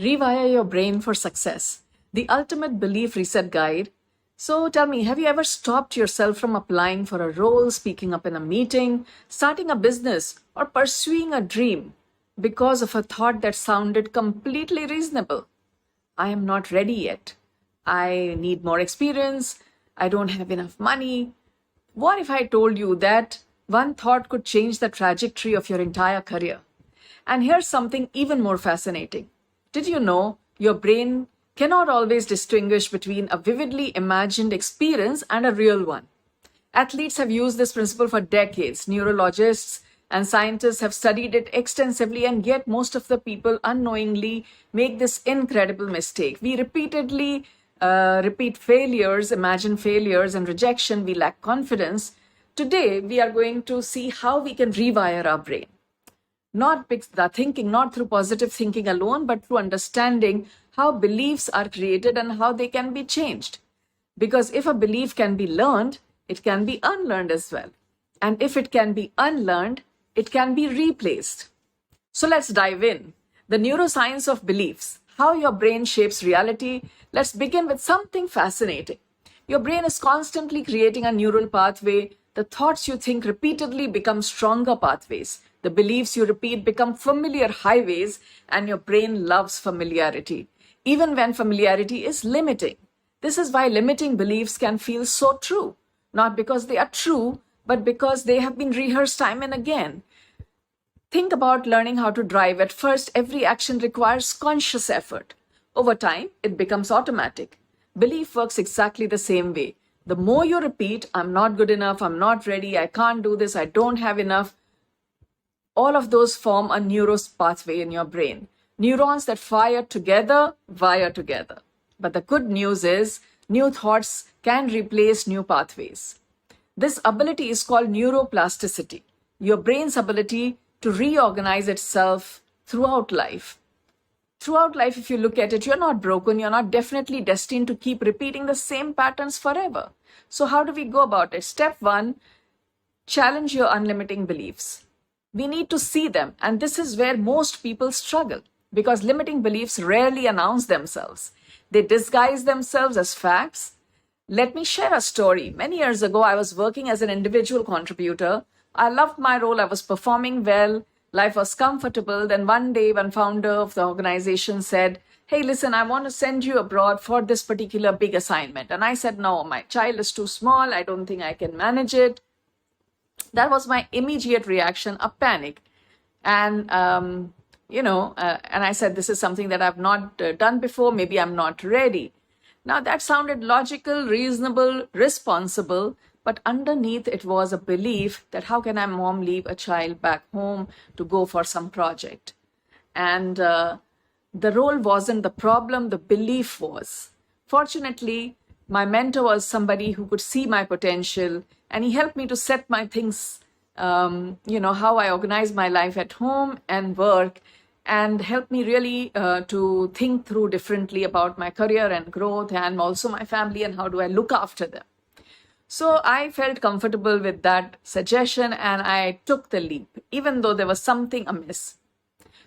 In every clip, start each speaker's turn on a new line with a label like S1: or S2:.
S1: Rewire Your Brain for Success, the ultimate belief reset guide. So tell me, have you ever stopped yourself from applying for a role, speaking up in a meeting, starting a business, or pursuing a dream because of a thought that sounded completely reasonable? I am not ready yet. I need more experience. I don't have enough money. What if I told you that one thought could change the trajectory of your entire career? And here's something even more fascinating. Did you know your brain cannot always distinguish between a vividly imagined experience and a real one? Athletes have used this principle for decades. Neurologists and scientists have studied it extensively, and yet most of the people unknowingly make this incredible mistake. We repeatedly repeat failures, imagine failures and rejection. We lack confidence. Today, we are going to see how we can rewire our brain. Not the thinking, not through positive thinking alone, but through understanding how beliefs are created and how they can be changed. Because if a belief can be learned, it can be unlearned as well. And if it can be unlearned, it can be replaced. So let's dive in. The neuroscience of beliefs, how your brain shapes reality. Let's begin with something fascinating. Your brain is constantly creating a neural pathway. The thoughts you think repeatedly become stronger pathways. The beliefs you repeat become familiar highways, and your brain loves familiarity, even when familiarity is limiting. This is why limiting beliefs can feel so true, not because they are true, but because they have been rehearsed time and again. Think about learning how to drive. At first, every action requires conscious effort. Over time, it becomes automatic. Belief works exactly the same way. The more you repeat, I'm not good enough, I'm not ready, I can't do this, I don't have enough, all of those form a neuros pathway in your brain. Neurons that fire together, wire together. But the good news is, new thoughts can replace new pathways. This ability is called neuroplasticity, your brain's ability to reorganize itself throughout life. Throughout life, if you look at it, you're not broken, you're not definitely destined to keep repeating the same patterns forever. So how do we go about it? Step 1, challenge your unlimiting beliefs. We need to see them, and this is where most people struggle, because limiting beliefs rarely announce themselves. They disguise themselves as facts. Let me share a story. Many years ago, I was working as an individual contributor. I loved my role, I was performing well, life was comfortable. Then one day, one founder of the organization said, "Hey, listen, I want to send you abroad for this particular big assignment." And I said, "No, my child is too small, I don't think I can manage it." That was my immediate reaction, a panic. And, and I said, this is something that I've not done before. Maybe I'm not ready. Now, that sounded logical, reasonable, responsible. But underneath, it was a belief that how can a mom leave a child back home to go for some project? And the role wasn't the problem, the belief was. Fortunately, my mentor was somebody who could see my potential, and he helped me to set my things, how I organize my life at home and work, and helped me really to think through differently about my career and growth, and also my family, and how do I look after them. So I felt comfortable with that suggestion, and I took the leap, even though there was something amiss.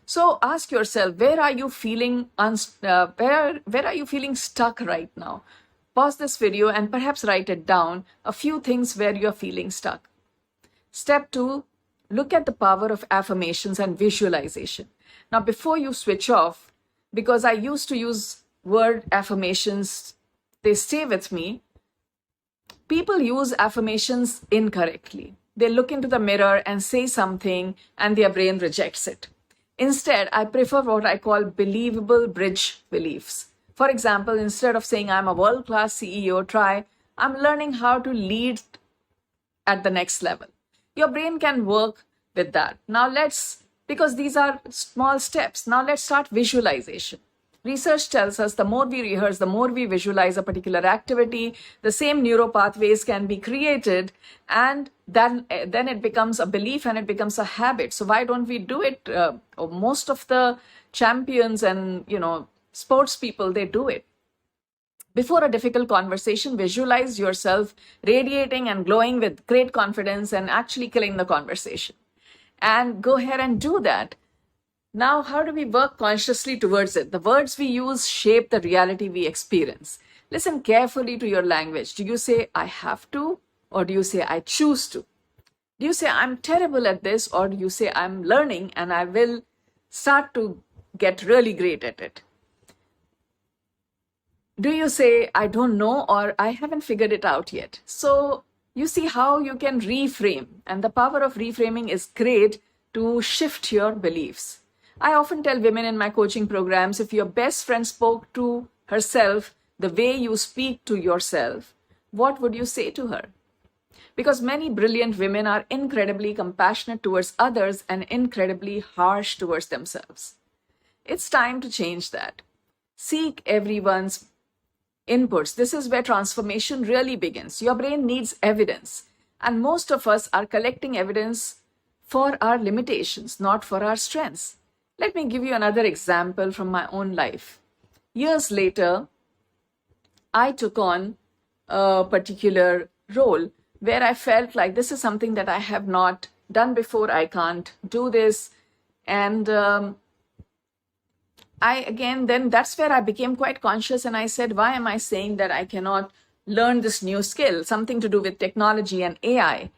S1: So ask yourself, where are you feeling where are you feeling stuck right now? Pause this video and perhaps write it down, a few things where you're feeling stuck. Step 2, look at the power of affirmations and visualization. Now, before you switch off, because I used to use word affirmations, they stay with me. People use affirmations incorrectly. They look into the mirror and say something, and their brain rejects it. Instead, I prefer what I call believable bridge beliefs. For example, instead of saying I'm a world-class CEO, try I'm learning how to lead at the next level. Your brain can work with that. Now because these are small steps, now let's start visualization. Research tells us the more we rehearse, the more we visualize a particular activity, the same neural pathways can be created, and then it becomes a belief and it becomes a habit. So why don't we do it? Most of the champions and, sports people, they do it. Before a difficult conversation, visualize yourself radiating and glowing with great confidence and actually killing the conversation. And go ahead and do that. Now, how do we work consciously towards it? The words we use shape the reality we experience. Listen carefully to your language. Do you say, I have to, or do you say, I choose to? Do you say, I'm terrible at this, or do you say, I'm learning and I will start to get really great at it? Do you say, I don't know, or I haven't figured it out yet? So you see how you can reframe, and the power of reframing is great to shift your beliefs. I often tell women in my coaching programs, if your best friend spoke to herself the way you speak to yourself, what would you say to her? Because many brilliant women are incredibly compassionate towards others and incredibly harsh towards themselves. It's time to change that. Seek everyone's inputs. This is where transformation really begins. Your brain needs evidence, and most of us are collecting evidence for our limitations, not for our strengths. Let me give you another example from my own life. Years later, I took on a particular role where I felt like this is something that I have not done before. I can't do this. And then that's where I became quite conscious, and I said, why am I saying that I cannot learn this new skill, something to do with technology and AI?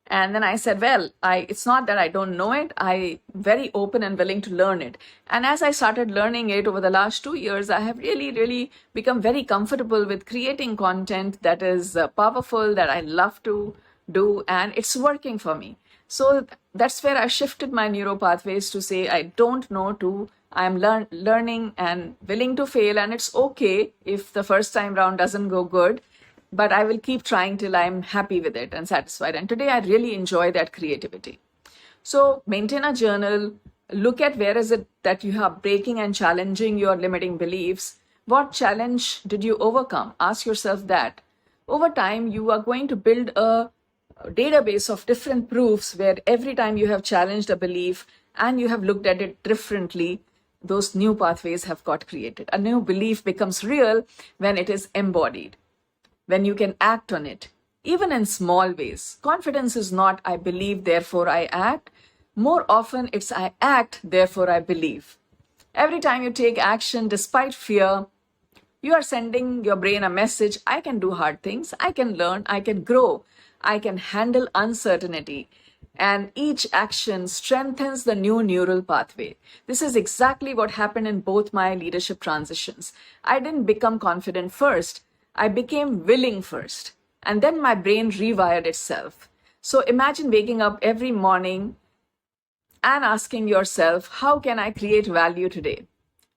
S1: And then I said, well, it's not that I don't know it. I'm very open and willing to learn it. And as I started learning it over the last 2 years, I have really, really become very comfortable with creating content that is powerful, that I love to do, and it's working for me. So that's where I shifted my neuro pathways to say, I don't know to I'm learning and willing to fail, and it's okay if the first time round doesn't go good, but I will keep trying till I'm happy with it and satisfied. And today I really enjoy that creativity. So maintain a journal, look at where is it that you are breaking and challenging your limiting beliefs. What challenge did you overcome? Ask yourself that. Over time, you are going to build a database of different proofs where every time you have challenged a belief and you have looked at it differently, those new pathways have got created. A new belief becomes real when it is embodied, when you can act on it, even in small ways. Confidence is not, I believe, therefore I act. More often, it's I act, therefore I believe. Every time you take action despite fear, you are sending your brain a message, I can do hard things, I can learn, I can grow, I can handle uncertainty. And each action strengthens the new neural pathway. This is exactly what happened in both my leadership transitions. I didn't become confident first. I became willing first. And then my brain rewired itself. So imagine waking up every morning and asking yourself, how can I create value today?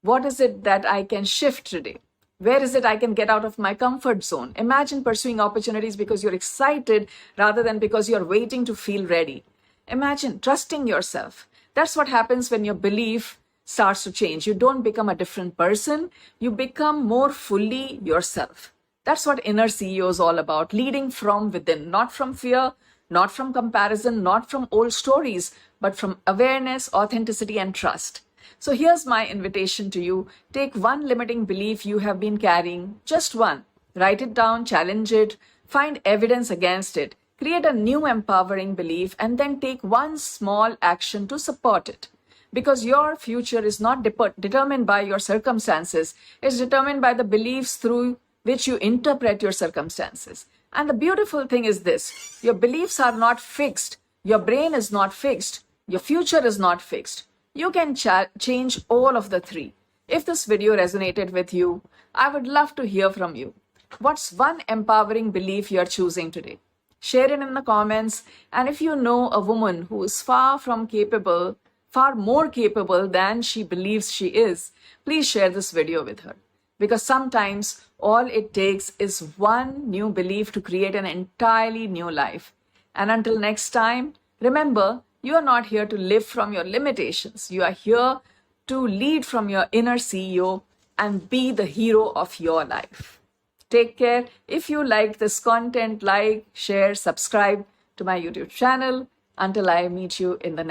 S1: What is it that I can shift today? Where is it I can get out of my comfort zone? Imagine pursuing opportunities because you're excited rather than because you're waiting to feel ready. Imagine trusting yourself. That's what happens when your belief starts to change. You don't become a different person. You become more fully yourself. That's what inner CEO is all about. Leading from within, not from fear, not from comparison, not from old stories, but from awareness, authenticity, and trust. So here's my invitation to you. Take one limiting belief you have been carrying, just one. Write it down, challenge it, find evidence against it, create a new empowering belief, and then take one small action to support it. Because your future is not determined by your circumstances, it's determined by the beliefs through which you interpret your circumstances. And the beautiful thing is this, your beliefs are not fixed, your brain is not fixed, your future is not fixed. You can change all of the three. If this video resonated with you, I would love to hear from you. What's one empowering belief you're choosing today? Share it in the comments. And if you know a woman who is far more capable than she believes she is, please share this video with her. Because sometimes all it takes is one new belief to create an entirely new life. And until next time, remember, you are not here to live from your limitations. You are here to lead from your inner CEO and be the hero of your life. Take care. If you like this content, like, share, subscribe to my YouTube channel. Until I meet you in the next